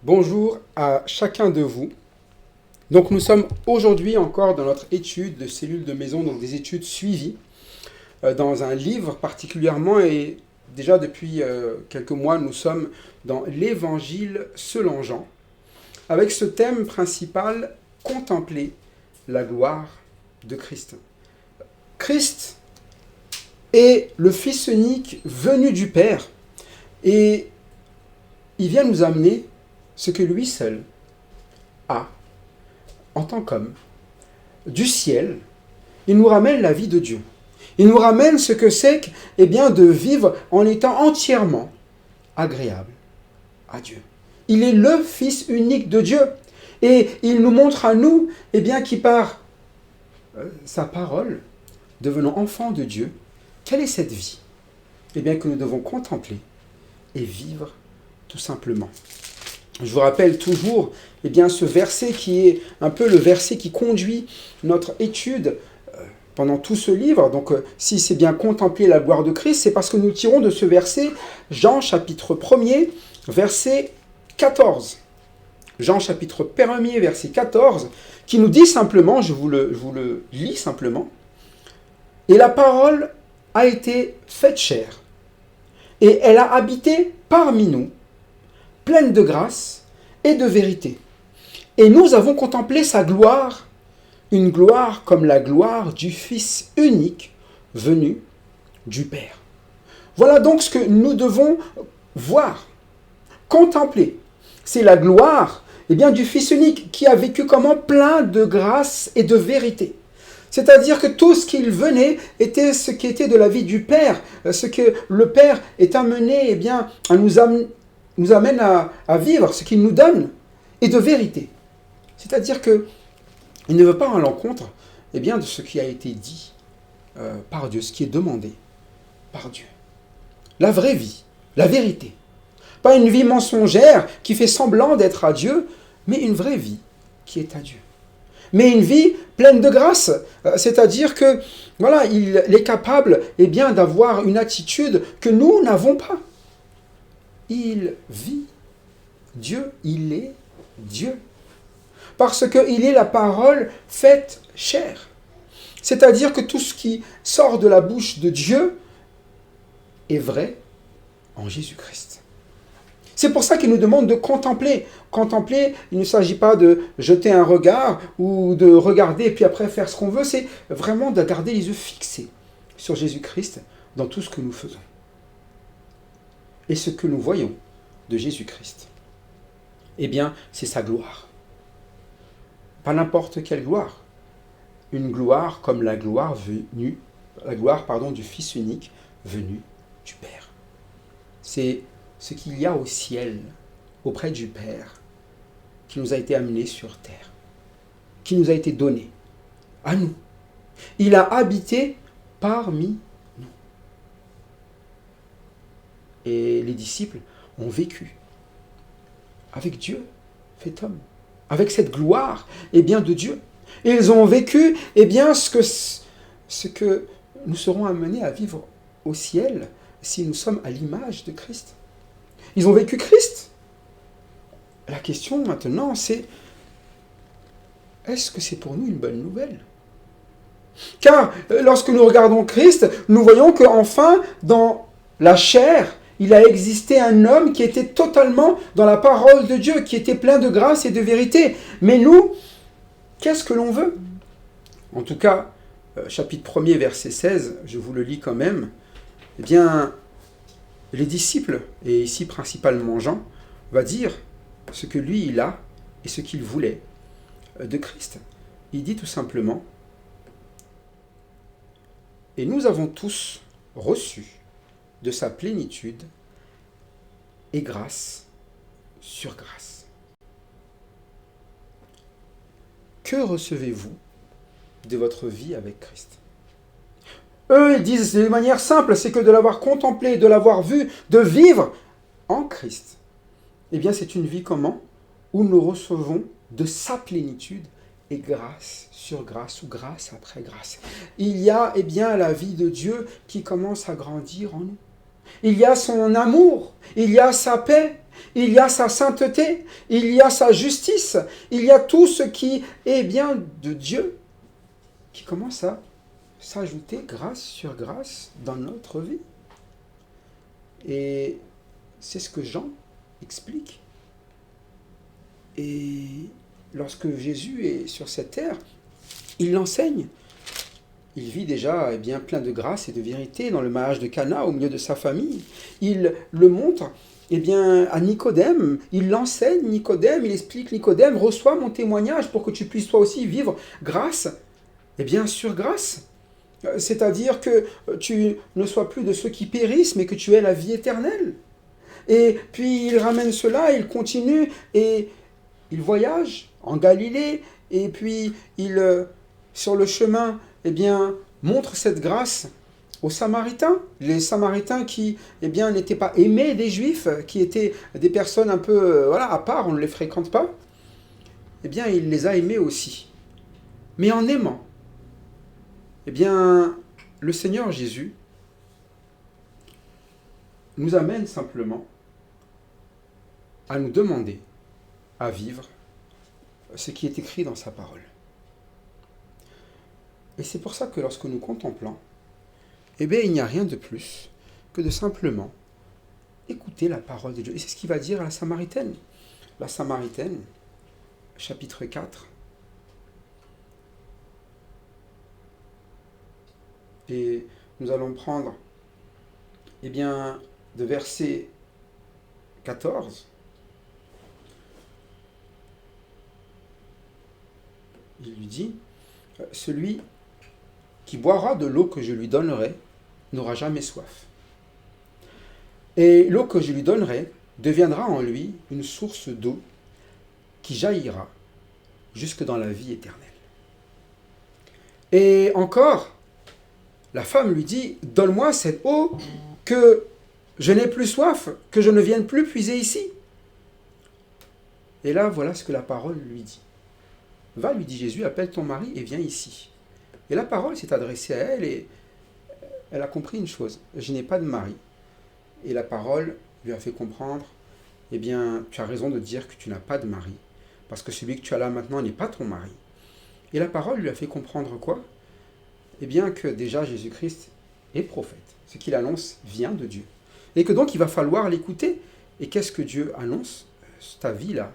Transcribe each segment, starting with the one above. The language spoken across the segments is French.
Bonjour à chacun de vous. Donc nous sommes aujourd'hui encore dans notre étude de cellules de maison, donc des études suivies dans un livre particulièrement et déjà depuis quelques mois nous sommes dans l'Évangile selon Jean avec ce thème principal, contempler la gloire de Christ. Christ est le Fils unique venu du Père et il vient nous amener ce que lui seul a en tant qu'homme. Du ciel, il nous ramène la vie de Dieu. Il nous ramène ce que c'est de vivre en étant entièrement agréable à Dieu. Il est le Fils unique de Dieu. Et il nous montre à nous qui par sa parole, devenant enfants de Dieu, quelle est cette vie que nous devons contempler et vivre tout simplement. Je vous rappelle toujours ce verset qui est un peu le verset qui conduit notre étude pendant tout ce livre. Donc si c'est bien contempler la gloire de Christ, c'est parce que nous tirons de ce verset Jean chapitre 1er, verset 14. Jean chapitre 1er, verset 14, qui nous dit simplement, je vous le lis simplement, « Et la parole a été faite chair, et elle a habité parmi nous, pleine de grâce et de vérité. Et nous avons contemplé sa gloire, une gloire comme la gloire du Fils unique venu du Père. » Voilà donc ce que nous devons voir, contempler. C'est la gloire du Fils unique qui a vécu comment plein de grâce et de vérité. C'est-à-dire que tout ce qu'il venait était ce qui était de la vie du Père, ce que le Père est amené à nous amène à vivre, ce qu'il nous donne, et de vérité. C'est-à-dire qu'il ne veut pas à l'encontre de ce qui a été dit par Dieu, ce qui est demandé par Dieu. La vraie vie, la vérité. Pas une vie mensongère qui fait semblant d'être à Dieu, mais une vraie vie qui est à Dieu. Mais une vie pleine de grâce, c'est-à-dire que il est capable d'avoir une attitude que nous n'avons pas. Il vit Dieu, il est Dieu. Parce qu'il est la parole faite chair. C'est-à-dire que tout ce qui sort de la bouche de Dieu est vrai en Jésus-Christ. C'est pour ça qu'il nous demande de contempler. Contempler, il ne s'agit pas de jeter un regard ou de regarder et puis après faire ce qu'on veut. C'est vraiment de garder les yeux fixés sur Jésus-Christ dans tout ce que nous faisons. Et ce que nous voyons de Jésus-Christ, c'est sa gloire. Pas n'importe quelle gloire. Une gloire comme la gloire du Fils unique venu du Père. C'est ce qu'il y a au ciel, auprès du Père, qui nous a été amené sur terre, qui nous a été donné, à nous. Il a habité parmi nous. Et les disciples ont vécu avec Dieu, fait homme, avec cette gloire de Dieu. Et ils ont vécu ce que nous serons amenés à vivre au ciel si nous sommes à l'image de Christ. Ils ont vécu Christ. La question maintenant, c'est est-ce que c'est pour nous une bonne nouvelle ? Car lorsque nous regardons Christ, nous voyons qu'enfin, dans la chair, il a existé un homme qui était totalement dans la parole de Dieu, qui était plein de grâce et de vérité. Mais nous, qu'est-ce que l'on veut ? En tout cas, chapitre 1er, verset 16, je vous le lis quand même, les disciples, et ici principalement Jean, va dire ce que lui il a et ce qu'il voulait de Christ. Il dit tout simplement, « Et nous avons tous reçu de sa plénitude et grâce sur grâce. » Que recevez-vous de votre vie avec Christ ? Eux, ils disent de manière simple, c'est que de l'avoir contemplé, de l'avoir vu, de vivre en Christ. C'est une vie comment ? Où nous recevons de sa plénitude et grâce sur grâce ou grâce après grâce. Il y a la vie de Dieu qui commence à grandir en nous. il y a son amour, il y a sa paix, il y a sa sainteté, il y a sa justice, il y a tout ce qui est bien de Dieu qui commence à s'ajouter grâce sur grâce dans notre vie. Et c'est ce que Jean explique. Et lorsque Jésus est sur cette terre, il l'enseigne. Il vit déjà plein de grâce et de vérité dans le mariage de Cana au milieu de sa famille. Il le montre à Nicodème. Il l'enseigne, Nicodème. Il explique, Nicodème, reçois mon témoignage pour que tu puisses toi aussi vivre grâce sur grâce. C'est-à-dire que tu ne sois plus de ceux qui périssent, mais que tu aies la vie éternelle. Et puis il ramène cela, il continue et il voyage en Galilée. Et puis il, sur le chemin, montre cette grâce aux Samaritains. Les Samaritains qui n'étaient pas aimés des Juifs, qui étaient des personnes un peu à part, on ne les fréquente pas. Il les a aimés aussi. Mais en aimant, le Seigneur Jésus nous amène simplement à nous demander à vivre ce qui est écrit dans sa parole. Et c'est pour ça que lorsque nous contemplons, il n'y a rien de plus que de simplement écouter la parole de Dieu. Et c'est ce qu'il va dire à la Samaritaine. La Samaritaine, chapitre 4. Et nous allons prendre, de verset 14. Il lui dit, celui qui boira de l'eau que je lui donnerai n'aura jamais soif. Et l'eau que je lui donnerai deviendra en lui une source d'eau qui jaillira jusque dans la vie éternelle. Et encore, la femme lui dit, donne-moi cette eau que je n'ai plus soif, que je ne vienne plus puiser ici. Et là, voilà ce que la parole lui dit. Va, lui dit Jésus, appelle ton mari et viens ici. Et la parole s'est adressée à elle et elle a compris une chose. Je n'ai pas de mari. Et la parole lui a fait comprendre, tu as raison de dire que tu n'as pas de mari. Parce que celui que tu as là maintenant n'est pas ton mari. Et la parole lui a fait comprendre quoi ? Que déjà Jésus-Christ est prophète. Ce qu'il annonce vient de Dieu. Et que donc il va falloir l'écouter. Et qu'est-ce que Dieu annonce ? Ta vie là,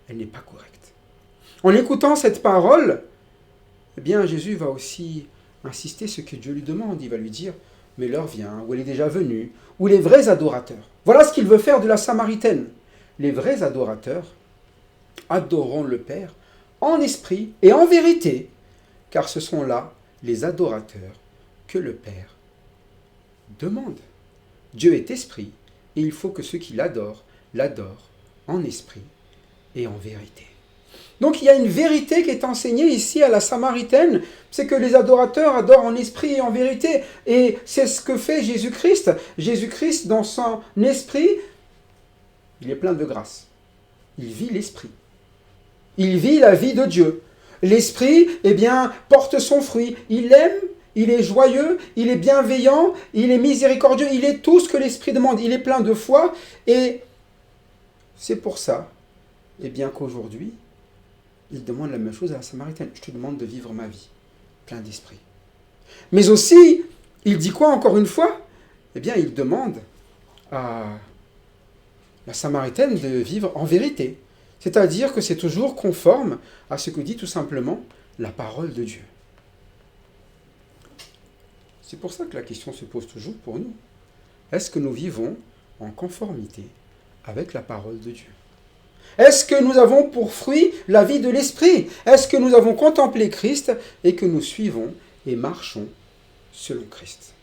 elle n'est pas correcte. En écoutant cette parole, Jésus va aussi insister ce que Dieu lui demande. Il va lui dire, mais l'heure vient, où elle est déjà venue, où les vrais adorateurs. Voilà ce qu'il veut faire de la Samaritaine. Les vrais adorateurs adoreront le Père en esprit et en vérité, car ce sont là les adorateurs que le Père demande. Dieu est esprit, et il faut que ceux qui l'adorent en esprit et en vérité. Donc il y a une vérité qui est enseignée ici à la Samaritaine, c'est que les adorateurs adorent en esprit et en vérité, et c'est ce que fait Jésus-Christ. Jésus-Christ, dans son esprit, il est plein de grâce. Il vit l'esprit. Il vit la vie de Dieu. L'esprit, porte son fruit. Il aime, il est joyeux, il est bienveillant, il est miséricordieux, il est tout ce que l'esprit demande. Il est plein de foi, et c'est pour ça, qu'aujourd'hui, il demande la même chose à la Samaritaine. Je te demande de vivre ma vie, plein d'esprit. Mais aussi, il dit quoi encore une fois ? Il demande à la Samaritaine de vivre en vérité. C'est-à-dire que c'est toujours conforme à ce que dit tout simplement la parole de Dieu. C'est pour ça que la question se pose toujours pour nous. Est-ce que nous vivons en conformité avec la parole de Dieu ? Est-ce que nous avons pour fruit la vie de l'esprit ? Est-ce que nous avons contemplé Christ et que nous suivons et marchons selon Christ ?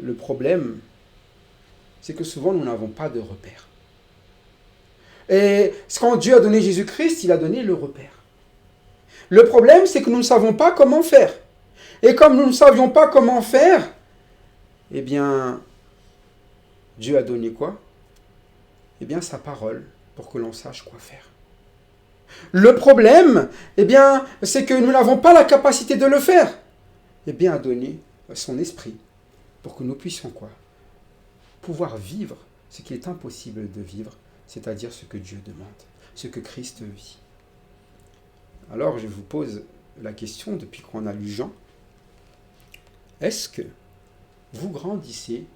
Le problème, c'est que souvent nous n'avons pas de repère. Et quand Dieu a donné Jésus-Christ, il a donné le repère. Le problème, c'est que nous ne savons pas comment faire. Et comme nous ne savions pas comment faire, Dieu a donné quoi ? Sa parole pour que l'on sache quoi faire. Le problème, c'est que nous n'avons pas la capacité de le faire. A donné son esprit pour que nous puissions quoi? Pouvoir vivre ce qu'il est impossible de vivre, c'est-à-dire ce que Dieu demande, ce que Christ vit. Alors je vous pose la question, depuis qu'on a lu Jean, est-ce que vous grandissez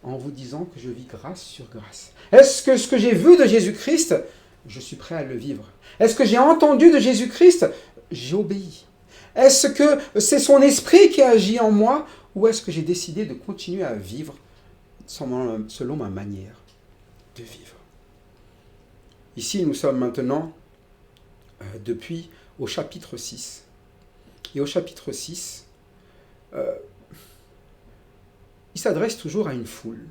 en vous disant que je vis grâce sur grâce? Est-ce que ce que j'ai vu de Jésus-Christ, je suis prêt à le vivre? Est-ce que j'ai entendu de Jésus-Christ? J'ai obéi. Est-ce que c'est son esprit qui agit en moi, ou est-ce que j'ai décidé de continuer à vivre selon ma manière de vivre? Ici, nous sommes maintenant depuis au chapitre 6. Et au chapitre 6, il s'adresse toujours à une foule,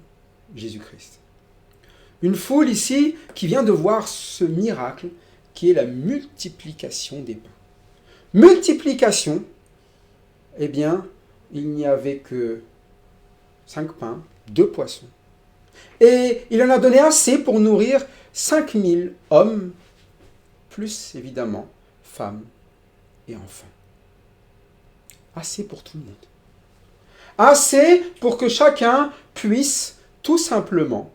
Jésus-Christ. Une foule ici qui vient de voir ce miracle qui est la multiplication des pains. Multiplication, eh bien, il n'y avait que 5 pains, 2 poissons. Et il en a donné assez pour nourrir 5000 hommes, plus évidemment femmes et enfants. Assez pour tout le monde. Assez pour que chacun puisse tout simplement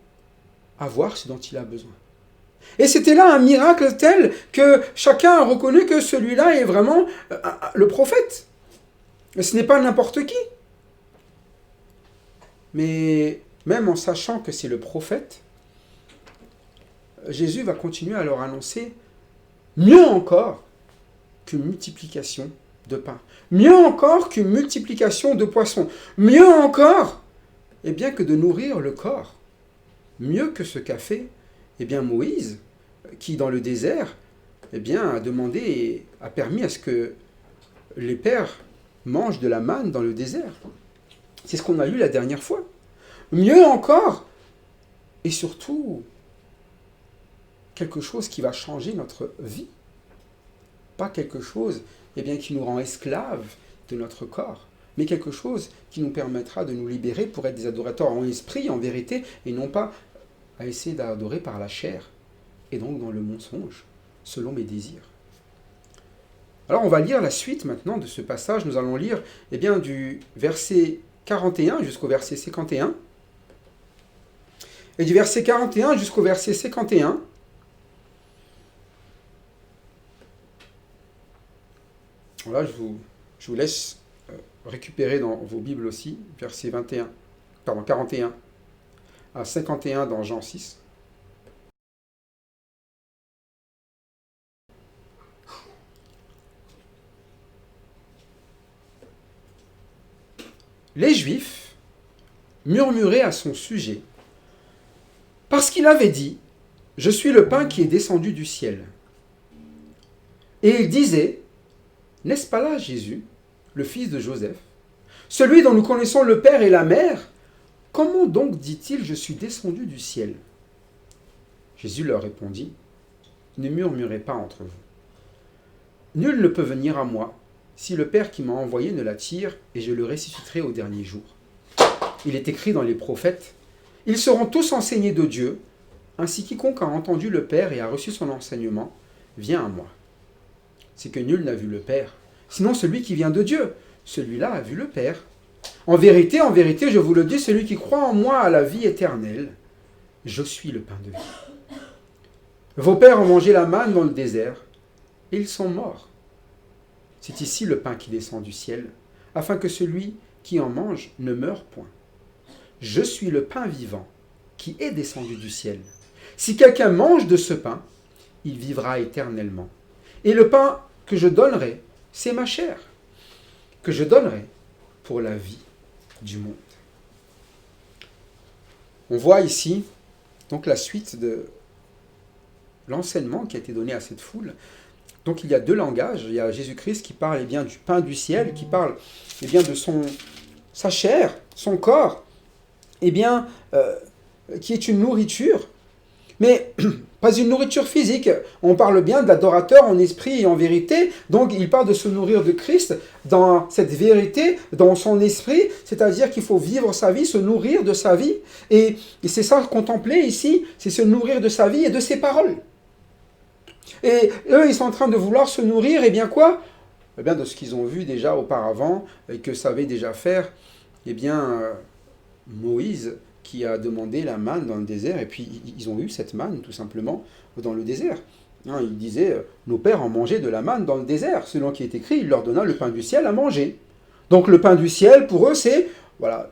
avoir ce dont il a besoin. Et c'était là un miracle tel que chacun a reconnu que celui-là est vraiment le prophète. Et ce n'est pas n'importe qui. Mais même en sachant que c'est le prophète, Jésus va continuer à leur annoncer mieux encore qu'une multiplication de pain. Mieux encore qu'une multiplication de poissons. Mieux encore, eh bien, que de nourrir le corps. Mieux que ce qu'a fait Moïse, qui dans le désert a demandé et a permis à ce que les pères mangent de la manne dans le désert. C'est ce qu'on a lu la dernière fois. Mieux encore, et surtout, quelque chose qui va changer notre vie. Pas quelque chose qui nous rend esclaves de notre corps, mais quelque chose qui nous permettra de nous libérer pour être des adorateurs en esprit, en vérité, et non pas à essayer d'adorer par la chair, et donc dans le mensonge, selon mes désirs. Alors on va lire la suite maintenant de ce passage. Nous allons lire du verset 41 jusqu'au verset 51. Et du verset 41 jusqu'au verset 51, voilà, je vous laisse récupérer dans vos Bibles aussi, verset 41 à 51 dans Jean 6. Les Juifs murmuraient à son sujet, parce qu'il avait dit « Je suis le pain qui est descendu du ciel ». Et ils disaient « N'est-ce pas là Jésus, le fils de Joseph, celui dont nous connaissons le père et la mère? Comment donc dit-il « Je suis descendu du ciel » ?» Jésus leur répondit « Ne murmurez pas entre vous. Nul ne peut venir à moi si le Père qui m'a envoyé ne l'attire, et je le ressusciterai au dernier jour. Il est écrit dans les prophètes, « Ils seront tous enseignés de Dieu, ainsi quiconque a entendu le Père et a reçu son enseignement, vient à moi. C'est que nul n'a vu le Père, sinon celui qui vient de Dieu. Celui-là a vu le Père. En vérité, je vous le dis, celui qui croit en moi a la vie éternelle. Je suis le pain de vie. Vos pères ont mangé la manne dans le désert, et ils sont morts. C'est ici le pain qui descend du ciel, afin que celui qui en mange ne meure point. Je suis le pain vivant, qui est descendu du ciel. Si quelqu'un mange de ce pain, il vivra éternellement. Et le pain que je donnerai, c'est ma chair, que je donnerai pour la vie du monde. » On voit ici donc la suite de l'enseignement qui a été donné à cette foule. Donc il y a 2 langages. Il y a Jésus-Christ qui parle du pain du ciel, qui parle de sa chair, son corps, qui est une nourriture, mais pas une nourriture physique. On parle bien d'adorateur en esprit et en vérité. Donc il parle de se nourrir de Christ dans cette vérité, dans son esprit, c'est-à-dire qu'il faut vivre sa vie, se nourrir de sa vie. Et c'est ça contempler ici, c'est se nourrir de sa vie et de ses paroles. Et eux, ils sont en train de vouloir se nourrir, de ce qu'ils ont vu déjà auparavant, et que savaient déjà faire, Moïse qui a demandé la manne dans le désert, et puis ils ont eu cette manne tout simplement dans le désert. Hein, il disait, nos pères ont mangé de la manne dans le désert. Selon qui est écrit, il leur donna le pain du ciel à manger. Donc le pain du ciel, pour eux, c'est voilà,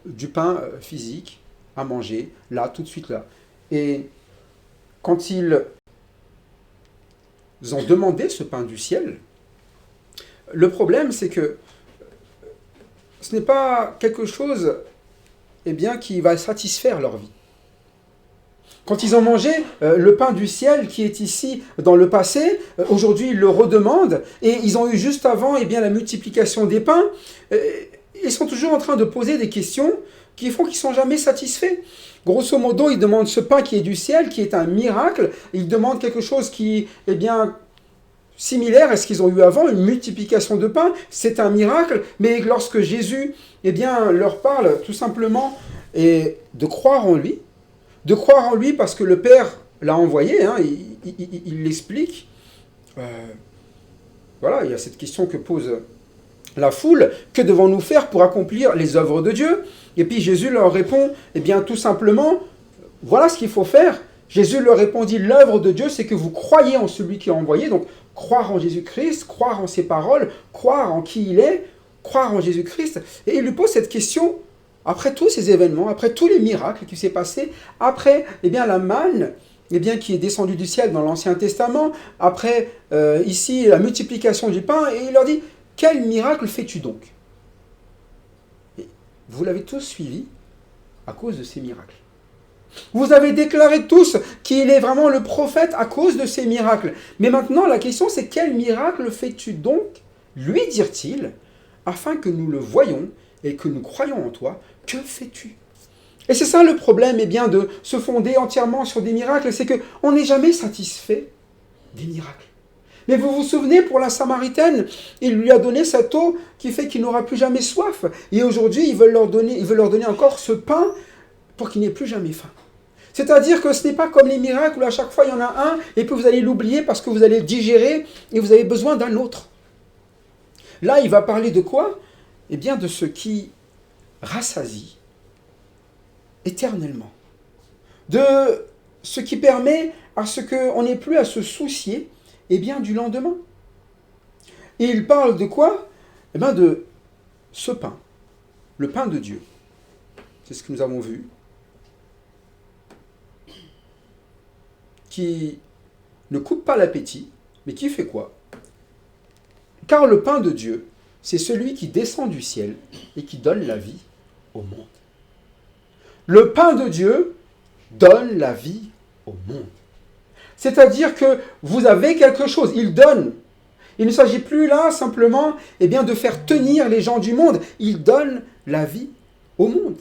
du pain physique à manger, là, tout de suite là. Et quand ils ont demandé ce pain du ciel, le problème, c'est que ce n'est pas quelque chose qui va satisfaire leur vie. Quand ils ont mangé le pain du ciel qui est ici dans le passé, aujourd'hui ils le redemandent, et ils ont eu juste avant la multiplication des pains, ils sont toujours en train de poser des questions qui font qu'ils ne sont jamais satisfaits. Grosso modo, ils demandent ce pain qui est du ciel, qui est un miracle, ils demandent quelque chose qui similaire à ce qu'ils ont eu avant, une multiplication de pain, c'est un miracle, mais lorsque Jésus leur parle tout simplement de croire en lui parce que le Père l'a envoyé, hein, il l'explique. Voilà, il y a cette question que pose la foule, que devons-nous faire pour accomplir les œuvres de Dieu? Et puis Jésus leur répond, tout simplement, voilà ce qu'il faut faire. Jésus leur répondit, l'œuvre de Dieu, c'est que vous croyez en celui qui a envoyé, donc croire en Jésus-Christ, croire en ses paroles, croire en qui il est, croire en Jésus-Christ. Et il lui pose cette question, après tous ces événements, après tous les miracles qui s'est passé, après la manne qui est descendue du ciel dans l'Ancien Testament, après ici la multiplication du pain, et il leur dit, quel miracle fais-tu donc? Et vous l'avez tous suivi à cause de ces miracles. Vous avez déclaré tous qu'il est vraiment le prophète à cause de ces miracles. Mais maintenant, la question c'est quel miracle fais-tu donc, lui dirent-ils, afin que nous le voyions et que nous croyions en toi, que fais-tu? Et c'est ça le problème de se fonder entièrement sur des miracles, c'est qu'on n'est jamais satisfait des miracles. Mais vous vous souvenez, pour la Samaritaine, il lui a donné cette eau qui fait qu'il n'aura plus jamais soif. Et aujourd'hui, il veut leur donner encore ce pain pour qu'il n'ait plus jamais faim. C'est-à-dire que ce n'est pas comme les miracles où à chaque fois il y en a un et puis vous allez l'oublier parce que vous allez le digérer et vous avez besoin d'un autre. Là, il va parler de quoi? De ce qui rassasie éternellement. De ce qui permet à ce qu'on n'ait plus à se soucier du lendemain. Et il parle de quoi? De ce pain, le pain de Dieu. C'est ce que nous avons vu. Qui ne coupe pas l'appétit, mais qui fait quoi? Car le pain de Dieu, c'est celui qui descend du ciel et qui donne la vie au monde. Le pain de Dieu donne la vie au monde. C'est-à-dire que vous avez quelque chose, il donne. Il ne s'agit plus là simplement de faire tenir les gens du monde, il donne la vie au monde.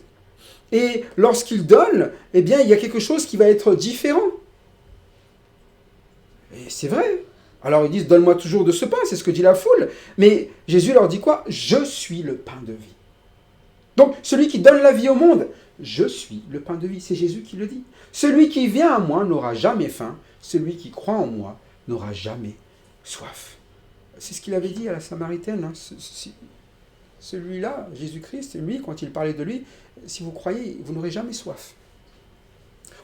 Et lorsqu'il donne, il y a quelque chose qui va être différent. Et c'est vrai. Alors ils disent, donne-moi toujours de ce pain, c'est ce que dit la foule. Mais Jésus leur dit quoi? Je suis le pain de vie. Donc celui qui donne la vie au monde, je suis le pain de vie. C'est Jésus qui le dit. Celui qui vient à moi n'aura jamais faim. Celui qui croit en moi n'aura jamais soif. C'est ce qu'il avait dit à la Samaritaine. Hein. Celui-là, Jésus-Christ, lui, quand il parlait de lui, si vous croyez, vous n'aurez jamais soif.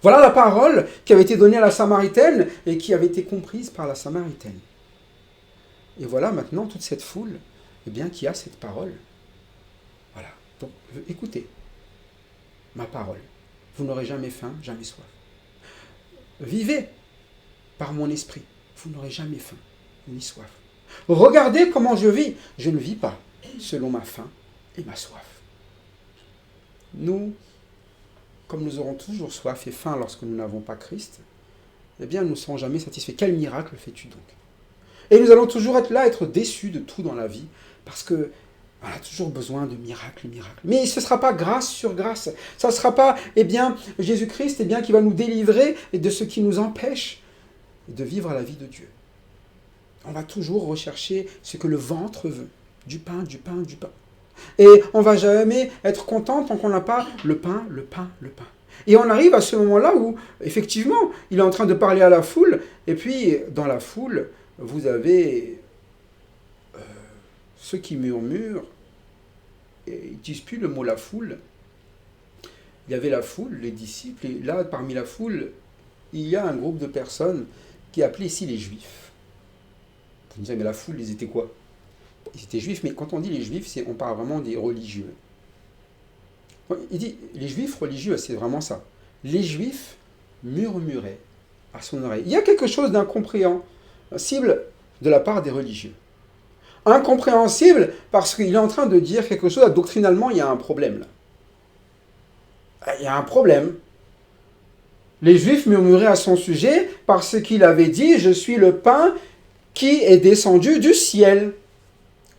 Voilà la parole qui avait été donnée à la Samaritaine et qui avait été comprise par la Samaritaine. Et voilà maintenant toute cette foule qui a cette parole. Voilà. Donc, écoutez ma parole. Vous n'aurez jamais faim, jamais soif. Vivez par mon esprit. Vous n'aurez jamais faim, ni soif. Regardez comment je vis. Je ne vis pas selon ma faim et ma soif. Nous, comme nous aurons toujours soif et faim lorsque nous n'avons pas Christ, nous ne serons jamais satisfaits. Quel miracle fais-tu donc? Et nous allons toujours être déçus de tout dans la vie, parce que on a toujours besoin de miracles. Mais ce ne sera pas grâce sur grâce. Ça ne sera pas, Jésus-Christ, qui va nous délivrer de ce qui nous empêche de vivre la vie de Dieu. On va toujours rechercher ce que le ventre veut. Du pain. Et on ne va jamais être content tant qu'on n'a pas le pain. Et on arrive à ce moment-là où, effectivement, il est en train de parler à la foule, et puis, dans la foule, vous avez ceux qui murmurent, et ils n'utilisent plus le mot la foule, il y avait la foule, les disciples, et là, parmi la foule, il y a un groupe de personnes qui est appelé ici les Juifs. Vous me direz, mais la foule, ils étaient quoi? Ils étaient Juifs, mais quand on dit les Juifs, on parle vraiment des religieux. Il dit, les Juifs religieux, c'est vraiment ça. Les Juifs murmuraient à son oreille. Il y a quelque chose d'incompréhensible de la part des religieux. Incompréhensible parce qu'il est en train de dire quelque chose, doctrinalement, il y a un problème là. Il y a un problème. Les Juifs murmuraient à son sujet parce qu'il avait dit « Je suis le pain qui est descendu du ciel ».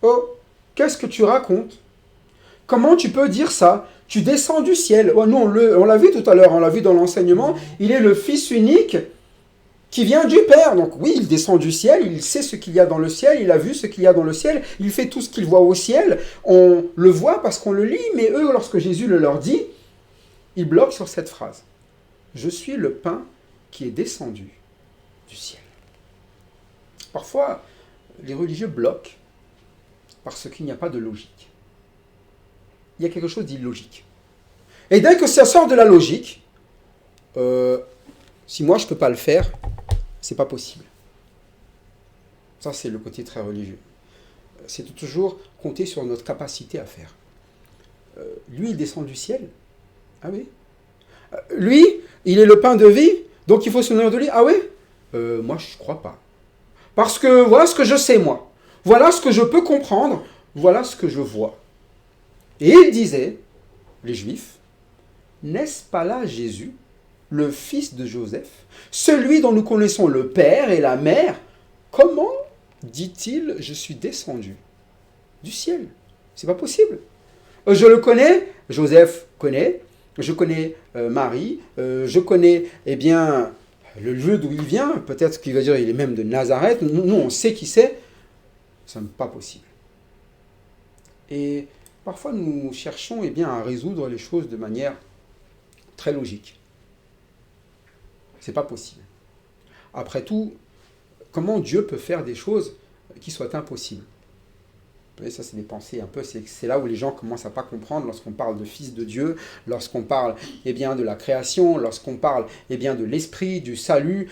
Oh, qu'est-ce que tu racontes? Comment tu peux dire ça? Tu descends du ciel. Oh, nous, on l'a vu tout à l'heure, on l'a vu dans l'enseignement. Il est le Fils unique qui vient du Père. Donc oui, il descend du ciel, il sait ce qu'il y a dans le ciel, il a vu ce qu'il y a dans le ciel, il fait tout ce qu'il voit au ciel. On le voit parce qu'on le lit, mais eux, lorsque Jésus le leur dit, ils bloquent sur cette phrase. Je suis le pain qui est descendu du ciel. Parfois, les religieux bloquent parce qu'il n'y a pas de logique. Il y a quelque chose d'illogique. Et dès que ça sort de la logique, si moi je ne peux pas le faire, c'est pas possible. Ça, c'est le côté très religieux. C'est de toujours compter sur notre capacité à faire. Lui, il descend du ciel. Ah oui. Lui, il est le pain de vie, donc il faut se nourrir de lui. Ah oui. Moi, je ne crois pas. Parce que voilà ce que je sais, moi. Voilà ce que je peux comprendre. Voilà ce que je vois. Et il disait, les Juifs, n'est-ce pas là Jésus, le fils de Joseph, celui dont nous connaissons le père et la mère? Comment, dit-il, je suis descendu du ciel? C'est pas possible. Je le connais, Joseph connaît, je connais Marie, je connais, eh bien, le lieu d'où il vient, peut-être qu'il va dire il est même de Nazareth, nous on sait qui c'est, ce n'est pas possible. Et parfois nous cherchons eh bien, à résoudre les choses de manière très logique. C'est pas possible. Après tout, comment Dieu peut faire des choses qui soient impossibles? Vous voyez, ça c'est des pensées un peu, c'est là où les gens commencent à pas comprendre lorsqu'on parle de Fils de Dieu, lorsqu'on parle eh bien, de la création, lorsqu'on parle eh bien, de l'esprit, du salut,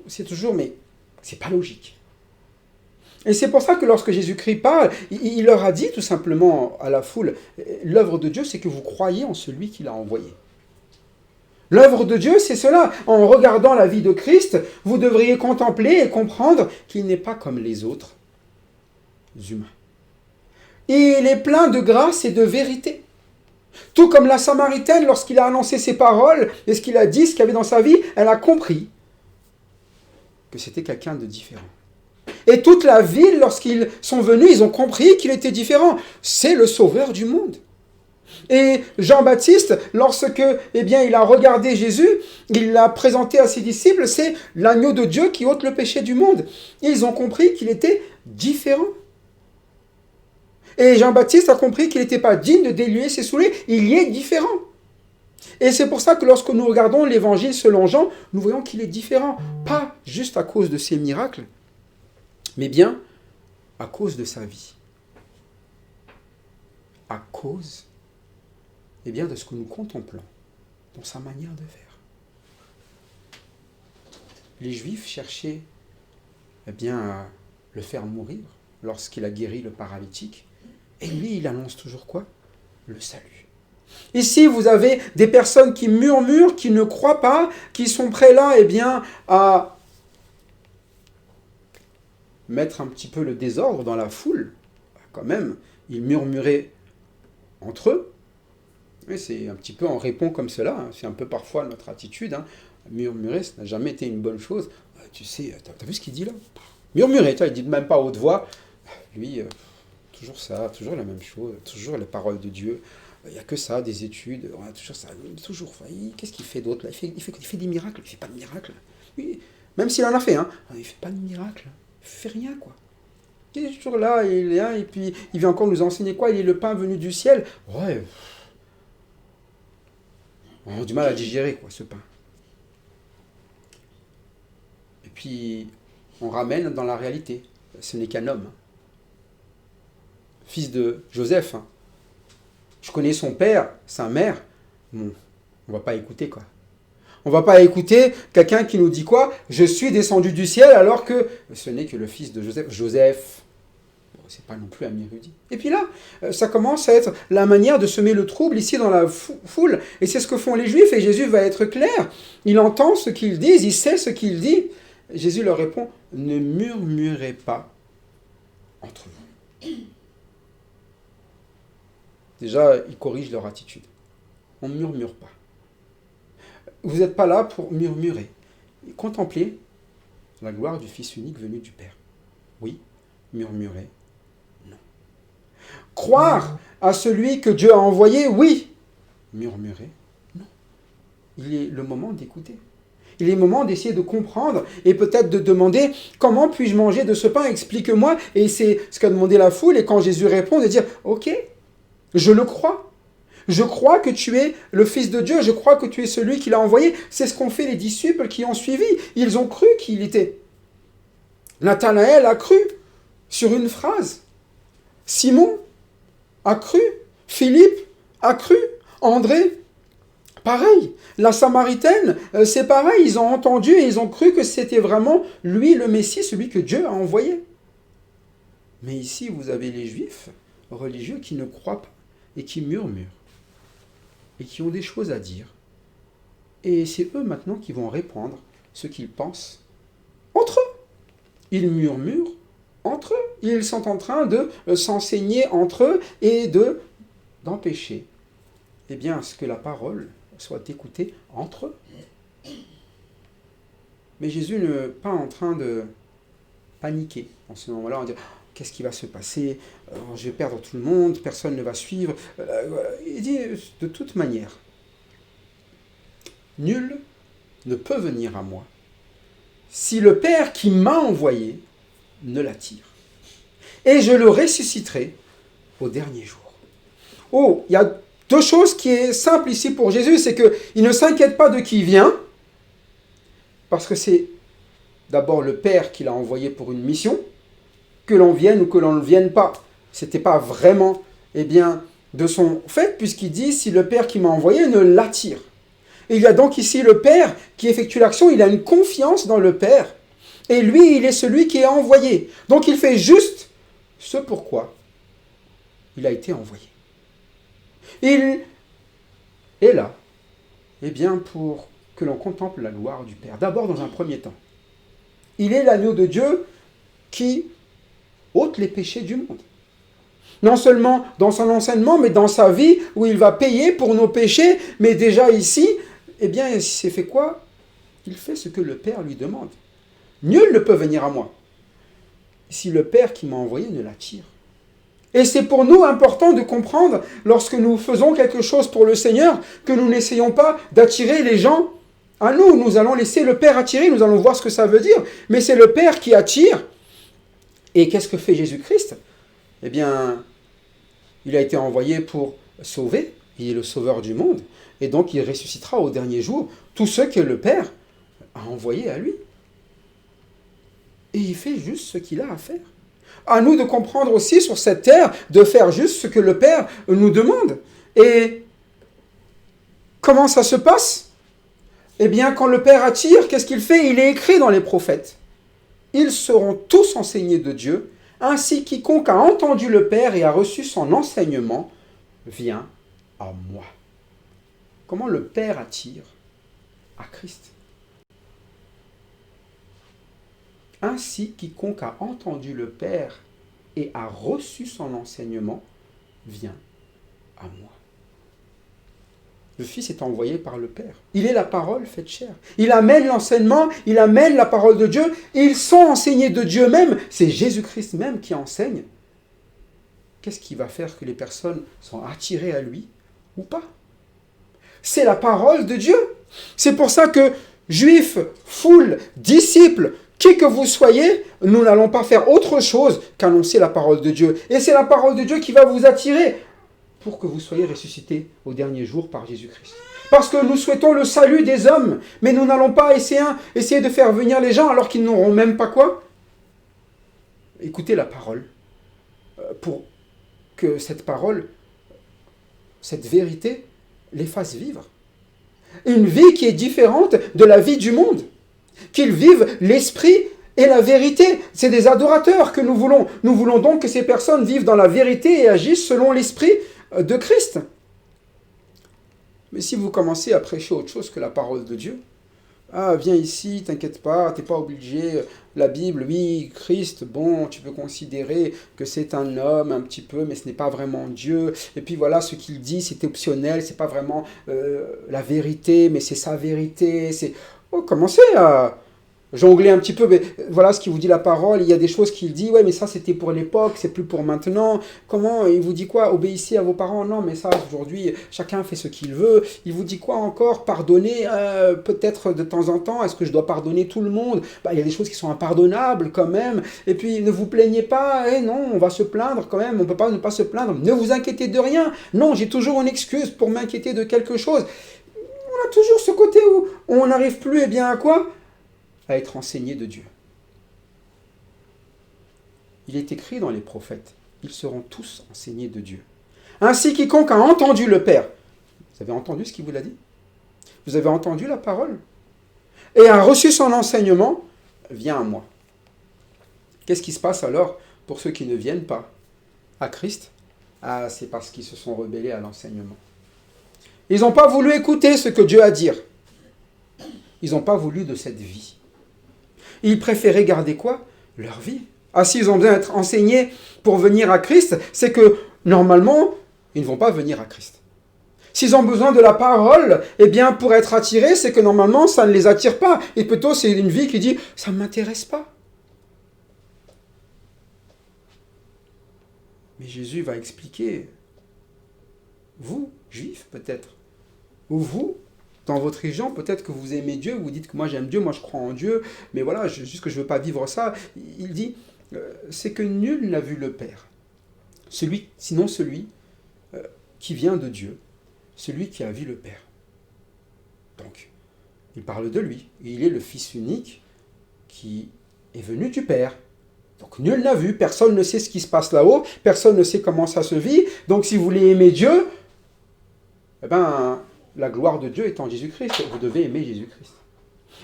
c'est toujours, mais c'est pas logique. Et c'est pour ça que lorsque Jésus-Christ parle, il leur a dit tout simplement à la foule, l'œuvre de Dieu c'est que vous croyez en celui qui l'a envoyé. L'œuvre de Dieu, c'est cela. En regardant la vie de Christ, vous devriez contempler et comprendre qu'il n'est pas comme les autres humains. Il est plein de grâce et de vérité. Tout comme la Samaritaine, lorsqu'il a annoncé ses paroles et ce qu'il a dit, ce qu'il y avait dans sa vie, elle a compris que c'était quelqu'un de différent. Et toute la ville, lorsqu'ils sont venus, ils ont compris qu'il était différent. C'est le sauveur du monde. Et Jean-Baptiste, lorsque eh bien, il a regardé Jésus, il l'a présenté à ses disciples, c'est l'agneau de Dieu qui ôte le péché du monde. Et ils ont compris qu'il était différent. Et Jean-Baptiste a compris qu'il n'était pas digne de délier ses souliers, il y est différent. Et c'est pour ça que lorsque nous regardons l'évangile selon Jean, nous voyons qu'il est différent. Pas juste à cause de ses miracles, mais bien à cause de sa vie. À cause eh bien, de ce que nous contemplons dans sa manière de faire. Les Juifs cherchaient eh bien, à le faire mourir lorsqu'il a guéri le paralytique. Et lui, il annonce toujours quoi? Le salut. Ici, vous avez des personnes qui murmurent, qui ne croient pas, qui sont prêts là eh bien, à mettre un petit peu le désordre dans la foule. Quand même, ils murmuraient entre eux. Oui, c'est un petit peu, on répond comme cela, hein. C'est un peu parfois notre attitude. Hein. Murmurer, ça n'a jamais été une bonne chose. Tu sais, t'as vu ce qu'il dit là? Murmurer, il ne dit même pas à haute voix. Lui, toujours ça, toujours la même chose, toujours les paroles de Dieu. Il n'y a que ça, des études, toujours ça. Toujours. Qu'est-ce qu'il fait d'autre là il fait des miracles, il ne fait pas de miracles. Oui, même s'il en a fait, hein. Il ne fait pas de miracles. Il ne fait rien, quoi. Il est toujours là, il est là, et puis il vient encore nous enseigner quoi? Il est le pain venu du ciel. Ouais. On a du mal à digérer, quoi, ce pain. Et puis, on ramène dans la réalité. Ce n'est qu'un homme. Fils de Joseph. Je connais son père, sa mère. Bon, On ne va pas écouter quoi. On ne va pas écouter quelqu'un qui nous dit quoi? Je suis descendu du ciel alors que ce n'est que le fils de Joseph. Joseph, bon, c'est pas non plus un érudit. Et puis là, ça commence à être la manière de semer le trouble ici dans la foule. Et c'est ce que font les Juifs. Et Jésus va être clair. Il entend ce qu'ils disent, il sait ce qu'ils disent. Jésus leur répond, ne murmurez pas entre vous. Déjà, il corrige leur attitude. On ne murmure pas. Vous n'êtes pas là pour murmurer. Contemplez la gloire du Fils unique venu du Père. Oui, murmurer, non. Croire à celui que Dieu a envoyé, oui. Murmurer, non. Il est le moment d'écouter. Il est le moment d'essayer de comprendre et peut-être de demander comment puis-je manger de ce pain, explique-moi. Et c'est ce qu'a demandé la foule. Et quand Jésus répond, de dire, ok, je le crois. Je crois que tu es le Fils de Dieu, je crois que tu es celui qui l'a envoyé. C'est ce qu'ont fait les disciples qui ont suivi. Ils ont cru qu'il était. Nathanaël a cru sur une phrase. Simon a cru. Philippe a cru. André, pareil. La Samaritaine, c'est pareil. Ils ont entendu et ils ont cru que c'était vraiment lui le Messie, celui que Dieu a envoyé. Mais ici, vous avez les Juifs religieux qui ne croient pas et qui murmurent. Et qui ont des choses à dire. Et c'est eux maintenant qui vont répandre ce qu'ils pensent entre eux. Ils murmurent entre eux. Ils sont en train de s'enseigner entre eux et d'empêcher eh bien, à ce que la parole soit écoutée entre eux. Mais Jésus n'est pas en train de paniquer en ce moment-là, en disant qu'est-ce qui va se passer? Je vais perdre tout le monde, personne ne va suivre. Il dit, de toute manière, nul ne peut venir à moi si le Père qui m'a envoyé ne l'attire. Et je le ressusciterai au dernier jour. Oh, il y a deux choses qui sont simples ici pour Jésus, c'est qu'il ne s'inquiète pas de qui vient, parce que c'est d'abord le Père qui l'a envoyé pour une mission. Que l'on vienne ou que l'on ne vienne pas, ce n'était pas vraiment de son fait, puisqu'il dit, si le Père qui m'a envoyé ne l'attire. Et il y a donc ici le Père qui effectue l'action, il a une confiance dans le Père, et lui, il est celui qui est envoyé. Donc il fait juste ce pourquoi il a été envoyé. Il est là, pour que l'on contemple la gloire du Père. D'abord, dans un premier temps, il est l'agneau de Dieu qui ôte les péchés du monde. Non seulement dans son enseignement, mais dans sa vie, où il va payer pour nos péchés. Mais déjà ici, il s'est fait quoi? Il fait ce que le Père lui demande. Nul ne peut venir à moi si le Père qui m'a envoyé ne l'attire. Et c'est pour nous important de comprendre, lorsque nous faisons quelque chose pour le Seigneur, que nous n'essayons pas d'attirer les gens à nous. Nous allons laisser le Père attirer, nous allons voir ce que ça veut dire. Mais c'est le Père qui attire. Et qu'est-ce que fait Jésus-Christ? Il a été envoyé pour sauver, il est le sauveur du monde, et donc il ressuscitera au dernier jour tous ceux que le Père a envoyés à lui. Et il fait juste ce qu'il a à faire. À nous de comprendre aussi sur cette terre, de faire juste ce que le Père nous demande. Et comment ça se passe? Quand le Père attire, qu'est-ce qu'il fait? Il est écrit dans les prophètes. Ils seront tous enseignés de Dieu, ainsi quiconque a entendu le Père et a reçu son enseignement vient à moi. Comment le Père attire? À Christ. Ainsi quiconque a entendu le Père et a reçu son enseignement vient à moi. Le Fils est envoyé par le Père. Il est la parole faite chair. Il amène l'enseignement, il amène la parole de Dieu. Ils sont enseignés de Dieu même. C'est Jésus-Christ même qui enseigne. Qu'est-ce qui va faire que les personnes sont attirées à lui ou pas? C'est la parole de Dieu. C'est pour ça que Juifs, foule, disciples, qui que vous soyez, nous n'allons pas faire autre chose qu'annoncer la parole de Dieu. Et c'est la parole de Dieu qui va vous attirer pour que vous soyez ressuscités au dernier jour par Jésus-Christ. Parce que nous souhaitons le salut des hommes, mais nous n'allons pas essayer de faire venir les gens alors qu'ils n'auront même pas quoi? Écoutez la parole, pour que cette parole, cette vérité, les fasse vivre. Une vie qui est différente de la vie du monde. Qu'ils vivent l'esprit et la vérité. C'est des adorateurs que nous voulons. Nous voulons donc que ces personnes vivent dans la vérité et agissent selon l'esprit de Christ. Mais si vous commencez à prêcher autre chose que la parole de Dieu, ah, viens ici, t'inquiète pas, t'es pas obligé. La Bible, oui, Christ, bon, tu peux considérer que c'est un homme un petit peu, mais ce n'est pas vraiment Dieu. Et puis voilà, ce qu'il dit, c'est optionnel, c'est pas vraiment la vérité, mais c'est sa vérité. Oh, commencez à jongler un petit peu, mais voilà ce qu'il vous dit la parole. Il y a des choses qu'il dit, ouais, mais ça c'était pour l'époque, c'est plus pour maintenant. Comment il vous dit quoi? Obéissez à vos parents? Non, mais ça aujourd'hui, chacun fait ce qu'il veut. Il vous dit quoi encore? Pardonner peut-être de temps en temps. Est-ce que je dois pardonner tout le monde? Il y a des choses qui sont impardonnables quand même. Et puis ne vous plaignez pas. Eh non, on va se plaindre quand même. On ne peut pas ne pas se plaindre. Ne vous inquiétez de rien. Non, j'ai toujours une excuse pour m'inquiéter de quelque chose. On a toujours ce côté où on n'arrive plus, eh bien à quoi? À être enseigné de Dieu. Il est écrit dans les prophètes, ils seront tous enseignés de Dieu. Ainsi quiconque a entendu le Père, vous avez entendu ce qu'il vous a dit? Vous avez entendu la parole? Et a reçu son enseignement, vient à moi. Qu'est-ce qui se passe alors pour ceux qui ne viennent pas à Christ? Ah, c'est parce qu'ils se sont rebellés à l'enseignement. Ils n'ont pas voulu écouter ce que Dieu a à dire. Ils n'ont pas voulu de cette vie. Ils préféraient garder quoi? Leur vie. Ah, s'ils ont besoin d'être enseignés pour venir à Christ, c'est que, normalement, ils ne vont pas venir à Christ. S'ils ont besoin de la parole, eh bien, pour être attirés, c'est que, normalement, ça ne les attire pas. Et plutôt, c'est une vie qui dit, ça ne m'intéresse pas. Mais Jésus va expliquer, vous, juifs, peut-être, ou vous, dans votre région, peut-être que vous aimez Dieu, vous dites que moi j'aime Dieu, moi je crois en Dieu, mais voilà, juste que je ne veux pas vivre ça. Il dit, c'est que nul n'a vu le Père. Sinon celui qui vient de Dieu, celui qui a vu le Père. Donc, il parle de lui. Il est le Fils unique qui est venu du Père. Donc nul n'a vu, personne ne sait ce qui se passe là-haut, personne ne sait comment ça se vit. Donc si vous voulez aimer Dieu, eh ben, la gloire de Dieu est en Jésus-Christ. Vous devez aimer Jésus-Christ.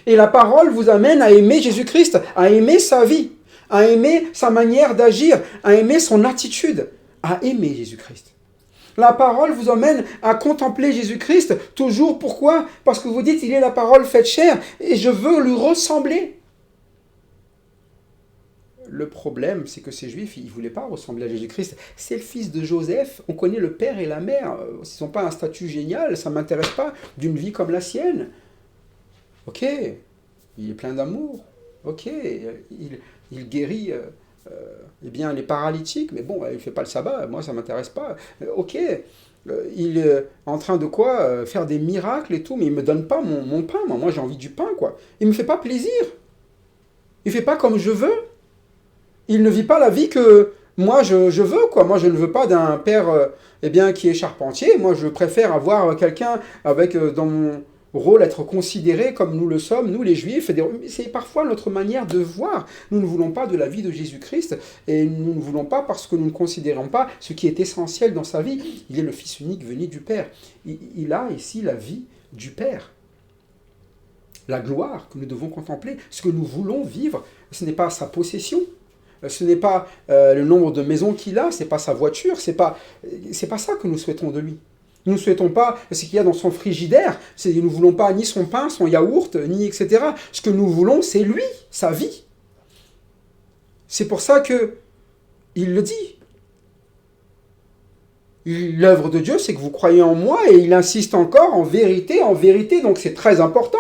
Et la parole vous amène à aimer Jésus-Christ, à aimer sa vie, à aimer sa manière d'agir, à aimer son attitude, à aimer Jésus-Christ. La parole vous amène à contempler Jésus-Christ, toujours pourquoi? Parce que vous dites, il est la parole faite chair, et je veux lui ressembler. Le problème, c'est que ces Juifs, ils ne voulaient pas ressembler à Jésus-Christ. C'est le fils de Joseph, on connaît le père et la mère. S'ils n'ont pas un statut génial, ça ne m'intéresse pas d'une vie comme la sienne. Ok, il est plein d'amour. Ok, il guérit eh bien, les paralytiques, mais bon, il ne fait pas le sabbat, moi ça ne m'intéresse pas. Ok, il est en train de quoi? Faire des miracles et tout, mais il ne me donne pas mon pain. Moi j'ai envie du pain, quoi. Il ne me fait pas plaisir. Il ne fait pas comme je veux. Il ne vit pas la vie que moi je veux, quoi. Moi je ne veux pas d'un père eh bien, qui est charpentier. Moi je préfère avoir quelqu'un avec dans mon rôle être considéré comme nous le sommes, nous les Juifs. C'est parfois notre manière de voir. Nous ne voulons pas de la vie de Jésus-Christ et nous ne voulons pas parce que nous ne considérons pas ce qui est essentiel dans sa vie. Il est le Fils unique venu du Père. Il a ici la vie du Père. La gloire que nous devons contempler, ce que nous voulons vivre, ce n'est pas sa possession. Ce n'est pas le nombre de maisons qu'il a, ce n'est pas sa voiture, c'est pas ça que nous souhaitons de lui. Nous ne souhaitons pas ce qu'il y a dans son frigidaire, nous ne voulons pas ni son pain, son yaourt, ni etc. Ce que nous voulons, c'est lui, sa vie. C'est pour ça que il le dit. L'œuvre de Dieu, c'est que vous croyez en moi, et il insiste encore en vérité, donc c'est très important.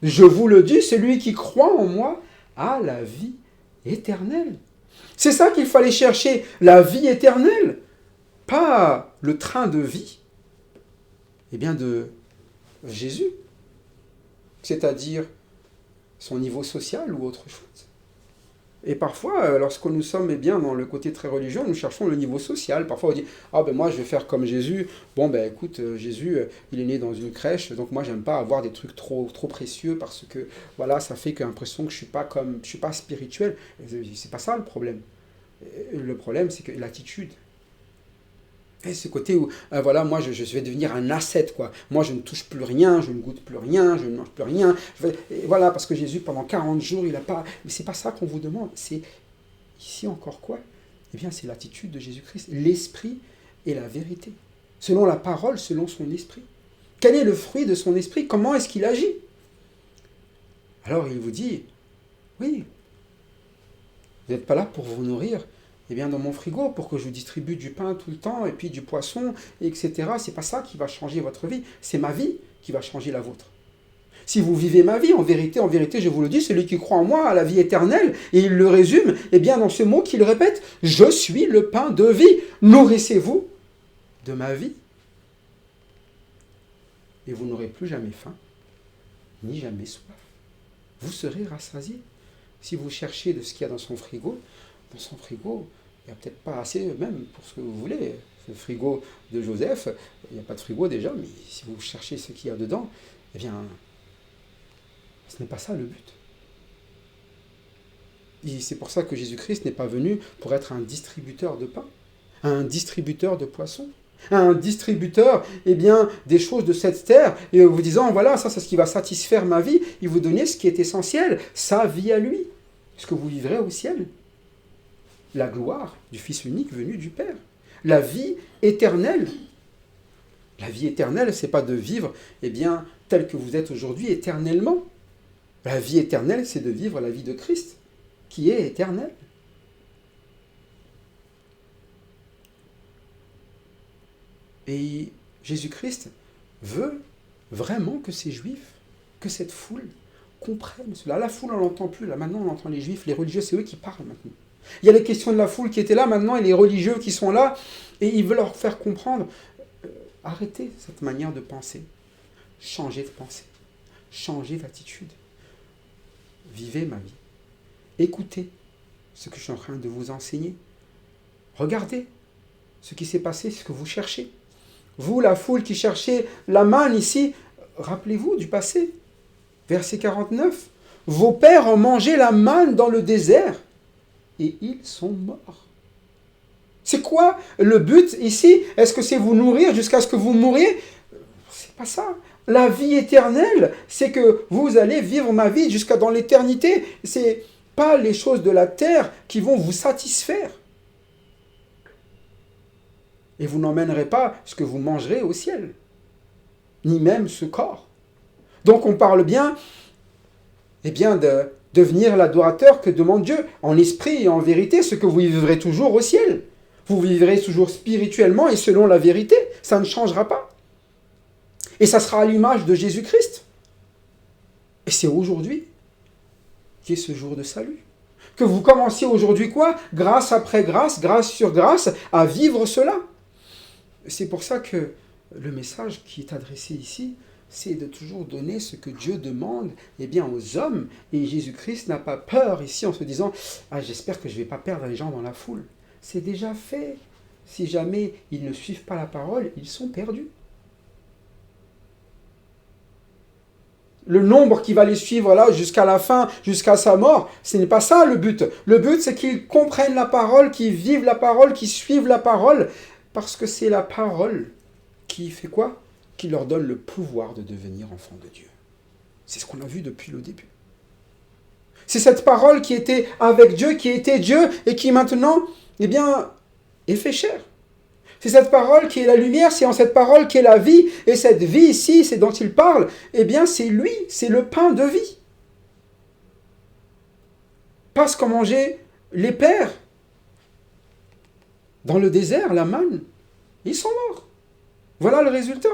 Je vous le dis, celui qui croit en moi a la vie éternelle. C'est ça qu'il fallait chercher, la vie éternelle, pas le train de vie, eh bien de Jésus, c'est-à-dire son niveau social ou autre chose. Et parfois, lorsque nous sommes eh bien, dans le côté très religieux, nous cherchons le niveau social. Parfois on dit, ah ben moi je vais faire comme Jésus. Bon ben écoute, Jésus, il est né dans une crèche, donc moi j'aime pas avoir des trucs trop précieux parce que voilà, ça fait l'impression que je suis pas spirituel. C'est pas ça le problème. Le problème c'est que l'attitude. Et ce côté où, voilà, moi je vais devenir un ascète, quoi. Moi je ne touche plus rien, je ne goûte plus rien, je ne mange plus rien. Et voilà, parce que Jésus, pendant 40 jours, il n'a pas... Mais c'est pas ça qu'on vous demande. C'est ici encore quoi? Eh bien, c'est l'attitude de Jésus-Christ, l'esprit et la vérité. Selon la parole, selon son esprit. Quel est le fruit de son esprit? Comment est-ce qu'il agit? Alors il vous dit, oui, vous n'êtes pas là pour vous nourrir, eh bien dans mon frigo, pour que je vous distribue du pain tout le temps, et puis du poisson, etc. C'est pas ça qui va changer votre vie, c'est ma vie qui va changer la vôtre. Si vous vivez ma vie, en vérité, je vous le dis, celui qui croit en moi a la vie éternelle, et il le résume, eh bien dans ce mot qu'il répète, je suis le pain de vie, nourrissez-vous de ma vie, et vous n'aurez plus jamais faim, ni jamais soif. Vous serez rassasiés. Si vous cherchez de ce qu'il y a dans son frigo, il n'y a peut-être pas assez même pour ce que vous voulez. Le frigo de Joseph, il n'y a pas de frigo déjà, mais si vous cherchez ce qu'il y a dedans, eh bien, ce n'est pas ça le but. Et c'est pour ça que Jésus-Christ n'est pas venu pour être un distributeur de pain, un distributeur de poissons, un distributeur, eh bien, des choses de cette terre, et vous disant, voilà, ça c'est ce qui va satisfaire ma vie, il vous donnait ce qui est essentiel, sa vie à lui, ce que vous vivrez au ciel. La gloire du Fils unique venu du Père. La vie éternelle. La vie éternelle, ce n'est pas de vivre, eh bien, tel que vous êtes aujourd'hui, éternellement. La vie éternelle, c'est de vivre la vie de Christ, qui est éternelle. Et Jésus-Christ veut vraiment que ces Juifs, que cette foule, comprennent cela. La foule, on ne l'entend plus. Là, maintenant, on entend les Juifs, les religieux, c'est eux qui parlent maintenant. Il y a les questions de la foule qui étaient là maintenant, et les religieux qui sont là, et il veut leur faire comprendre, arrêtez cette manière de penser. Changez de pensée. Changez d'attitude. Vivez ma vie. Écoutez ce que je suis en train de vous enseigner. Regardez ce qui s'est passé, ce que vous cherchez. Vous, la foule qui cherchez la manne ici, rappelez-vous du passé. Verset 49. Vos pères ont mangé la manne dans le désert et ils sont morts. C'est quoi le but ici? Est-ce que c'est vous nourrir jusqu'à ce que vous mouriez? C'est pas ça. La vie éternelle, c'est que vous allez vivre ma vie jusqu'à dans l'éternité. C'est pas les choses de la terre qui vont vous satisfaire. Et vous n'emmènerez pas ce que vous mangerez au ciel, ni même ce corps. Donc on parle bien, eh bien de devenir l'adorateur que demande Dieu, en esprit et en vérité, ce que vous vivrez toujours au ciel. Vous vivrez toujours spirituellement et selon la vérité, ça ne changera pas. Et ça sera à l'image de Jésus-Christ. Et c'est aujourd'hui qui est ce jour de salut. Que vous commenciez aujourd'hui quoi? Grâce après grâce, grâce sur grâce, à vivre cela. C'est pour ça que le message qui est adressé ici, c'est de toujours donner ce que Dieu demande eh bien, aux hommes. Et Jésus-Christ n'a pas peur ici en se disant « Ah, j'espère que je ne vais pas perdre les gens dans la foule. » C'est déjà fait. Si jamais ils ne suivent pas la parole, ils sont perdus. Le nombre qui va les suivre là jusqu'à la fin, jusqu'à sa mort, ce n'est pas ça le but. Le but, c'est qu'ils comprennent la parole, qu'ils vivent la parole, qu'ils suivent la parole, parce que c'est la parole qui fait quoi? Qui leur donne le pouvoir de devenir enfants de Dieu. C'est ce qu'on a vu depuis le début. C'est cette parole qui était avec Dieu, qui était Dieu, et qui maintenant, eh bien, est fait chair. C'est cette parole qui est la lumière, c'est en cette parole qui est la vie, et cette vie ici, c'est dont il parle, eh bien, c'est lui, c'est le pain de vie. Parce qu'en mangeaient les pères dans le désert, la manne, ils sont morts. Voilà le résultat.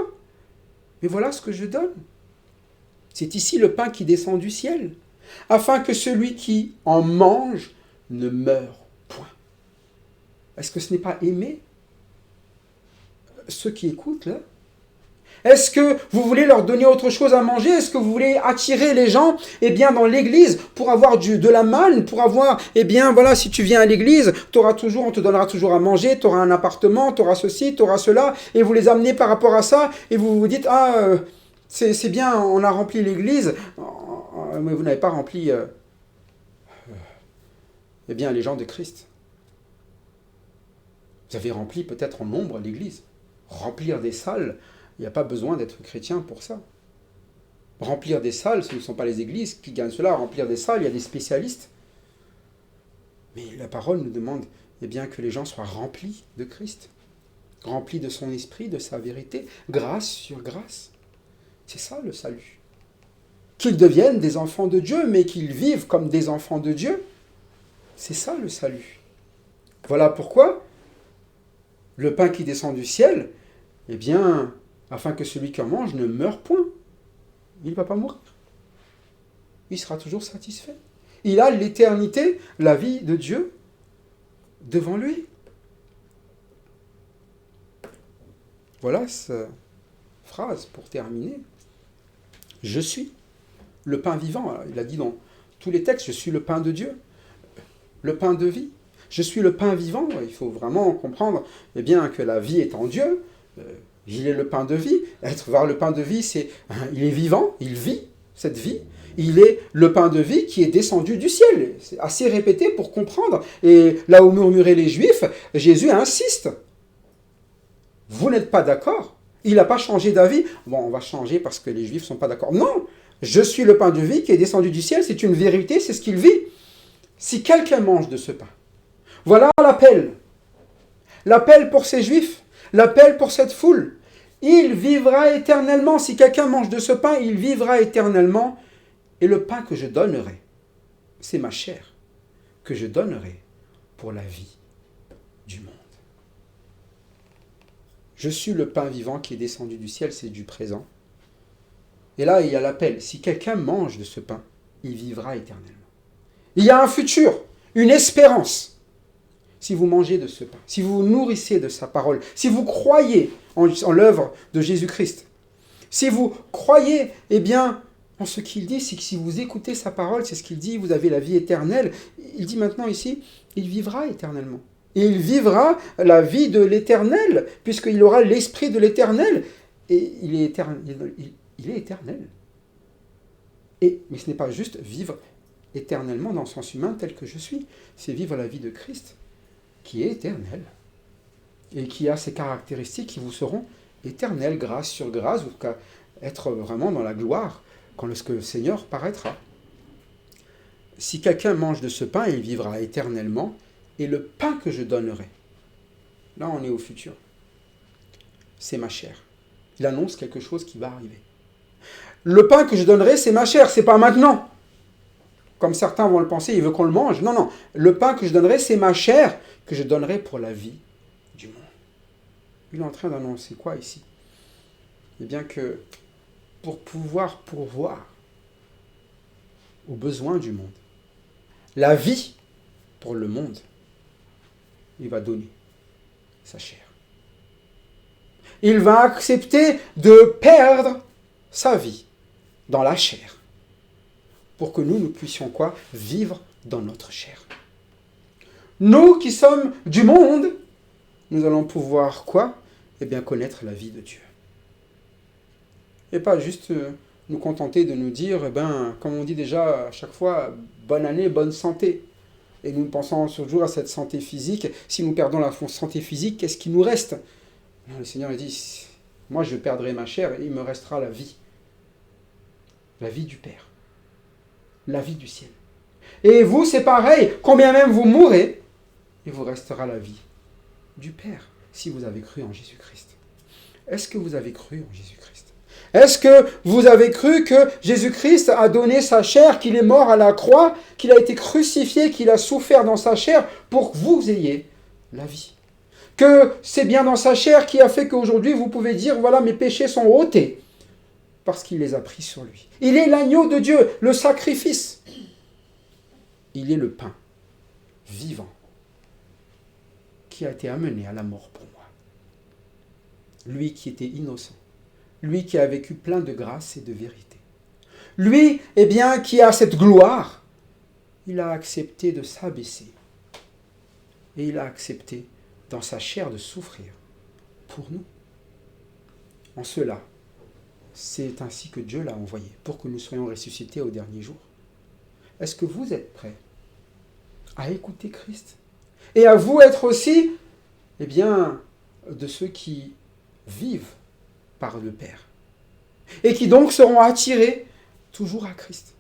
Mais voilà ce que je donne. C'est ici le pain qui descend du ciel, afin que celui qui en mange ne meure point. Est-ce que ce n'est pas aimer ceux qui écoutent là? Est-ce que vous voulez leur donner autre chose à manger? Est-ce que vous voulez attirer les gens eh bien, dans l'église pour avoir de la manne, pour avoir, eh bien, voilà, si tu viens à l'église, on te donnera toujours à manger, tu auras un appartement, tu auras ceci, tu auras cela, et vous les amenez par rapport à ça, et vous vous dites, c'est bien, on a rempli l'église, mais vous n'avez pas rempli eh bien, les gens de Christ. Vous Vous avez rempli peut-être en nombre l'église. Remplir des salles, il n'y a pas besoin d'être chrétien pour ça. Remplir des salles, ce ne sont pas les églises qui gagnent cela. Remplir des salles, il y a des spécialistes. Mais la parole nous demande bien, que les gens soient remplis de Christ, remplis de son esprit, de sa vérité, grâce sur grâce. C'est ça le salut. Qu'ils deviennent des enfants de Dieu, mais qu'ils vivent comme des enfants de Dieu. C'est ça le salut. Voilà pourquoi le pain qui descend du ciel, afin que celui qui en mange ne meure point. Il ne va pas mourir. Il sera toujours satisfait. Il a l'éternité, la vie de Dieu devant lui. Voilà cette phrase pour terminer. Je suis le pain vivant. Alors, il a dit dans tous les textes, je suis le pain de Dieu, le pain de vie. Je suis le pain vivant. Il faut vraiment comprendre que la vie est en Dieu. Il est le pain de vie. Être vers le pain de vie, c'est il est vivant, il vit cette vie. Il est le pain de vie qui est descendu du ciel. C'est assez répété pour comprendre. Et là où murmuraient les Juifs, Jésus insiste. Vous n'êtes pas d'accord? Il n'a pas changé d'avis. Bon, on va changer parce que les Juifs ne sont pas d'accord. Non, je suis le pain de vie qui est descendu du ciel. C'est une vérité, c'est ce qu'il vit. Si quelqu'un mange de ce pain, voilà l'appel. L'appel pour ces Juifs, l'appel pour cette foule. Il vivra éternellement. Si quelqu'un mange de ce pain, il vivra éternellement. Et le pain que je donnerai, c'est ma chair que je donnerai pour la vie du monde. Je suis le pain vivant qui est descendu du ciel, c'est du présent. Et là, il y a l'appel. Si quelqu'un mange de ce pain, il vivra éternellement. Il y a un futur, une espérance. Si vous mangez de ce pain, si vous vous nourrissez de sa parole, si vous croyez en l'œuvre de Jésus-Christ, si vous croyez, en ce qu'il dit, c'est que si vous écoutez sa parole, c'est ce qu'il dit, vous avez la vie éternelle. Il dit maintenant ici, il vivra éternellement. Et il vivra la vie de l'éternel, puisqu'il aura l'esprit de l'éternel. Et il est éternel. Il est éternel. Mais ce n'est pas juste vivre éternellement dans le sens humain tel que je suis. C'est vivre la vie de Christ, qui est éternelle. Et qui a ces caractéristiques qui vous seront éternelles, grâce sur grâce, jusqu'à être vraiment dans la gloire, quand le Seigneur paraîtra. Si quelqu'un mange de ce pain, il vivra éternellement, et le pain que je donnerai, là on est au futur, c'est ma chair. Il annonce quelque chose qui va arriver. Le pain que je donnerai, c'est ma chair, c'est pas maintenant. Comme certains vont le penser, il veut qu'on le mange. Non, non, le pain que je donnerai, c'est ma chair que je donnerai pour la vie du monde. Il est en train d'annoncer quoi ici? Que pour pouvoir pourvoir aux besoins du monde, la vie pour le monde, il va donner sa chair. Il va accepter de perdre sa vie dans la chair pour que nous puissions quoi? Vivre dans notre chair. Nous qui sommes du monde, nous allons pouvoir quoi? Connaître la vie de Dieu. Et pas juste nous contenter de nous dire, comme on dit déjà à chaque fois, bonne année, bonne santé. Et nous pensons toujours à cette santé physique. Si nous perdons la santé physique, qu'est-ce qui nous reste? Non, le Seigneur a dit, moi je perdrai ma chair et il me restera la vie. La vie du Père. La vie du ciel. Et vous, c'est pareil. Combien même vous mourrez, il vous restera la vie du Père, si vous avez cru en Jésus-Christ. Est-ce que vous avez cru en Jésus-Christ? Est-ce que vous avez cru que Jésus-Christ a donné sa chair, qu'il est mort à la croix, qu'il a été crucifié, qu'il a souffert dans sa chair pour que vous ayez la vie? Que c'est bien dans sa chair qui a fait qu'aujourd'hui vous pouvez dire, voilà, mes péchés sont ôtés, parce qu'il les a pris sur lui. Il est l'agneau de Dieu, le sacrifice. Il est le pain vivant qui a été amené à la mort pour moi. Lui qui était innocent. Lui qui a vécu plein de grâce et de vérité. Lui, qui a cette gloire, il a accepté de s'abaisser. Et il a accepté dans sa chair de souffrir pour nous. En cela, c'est ainsi que Dieu l'a envoyé, pour que nous soyons ressuscités au dernier jour. Est-ce que vous êtes prêts à écouter Christ? Et à vous être aussi eh bien, de ceux qui vivent par le Père et qui donc seront attirés toujours à Christ.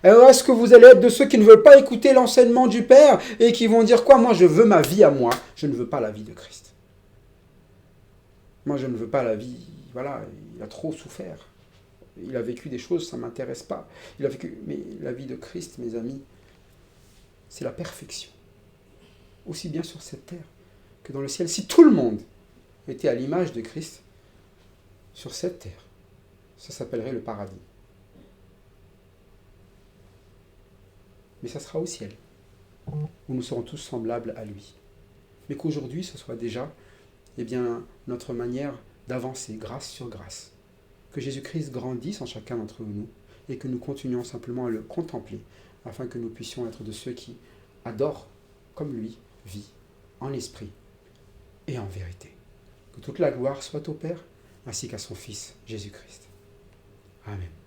Alors est-ce que vous allez être de ceux qui ne veulent pas écouter l'enseignement du Père et qui vont dire quoi? Moi je veux ma vie à moi, je ne veux pas la vie de Christ. Moi je ne veux pas la vie, voilà, il a trop souffert. Il a vécu des choses, ça ne m'intéresse pas. Il a vécu, mais la vie de Christ, mes amis, c'est la perfection. Aussi bien sur cette terre que dans le ciel. Si tout le monde était à l'image de Christ sur cette terre, ça s'appellerait le paradis. Mais ça sera au ciel, où nous serons tous semblables à lui. Mais qu'aujourd'hui, ce soit déjà notre manière d'avancer grâce sur grâce. Que Jésus-Christ grandisse en chacun d'entre nous et que nous continuions simplement à le contempler afin que nous puissions être de ceux qui adorent comme lui vit en esprit et en vérité. Que toute la gloire soit au Père ainsi qu'à son Fils Jésus-Christ. Amen.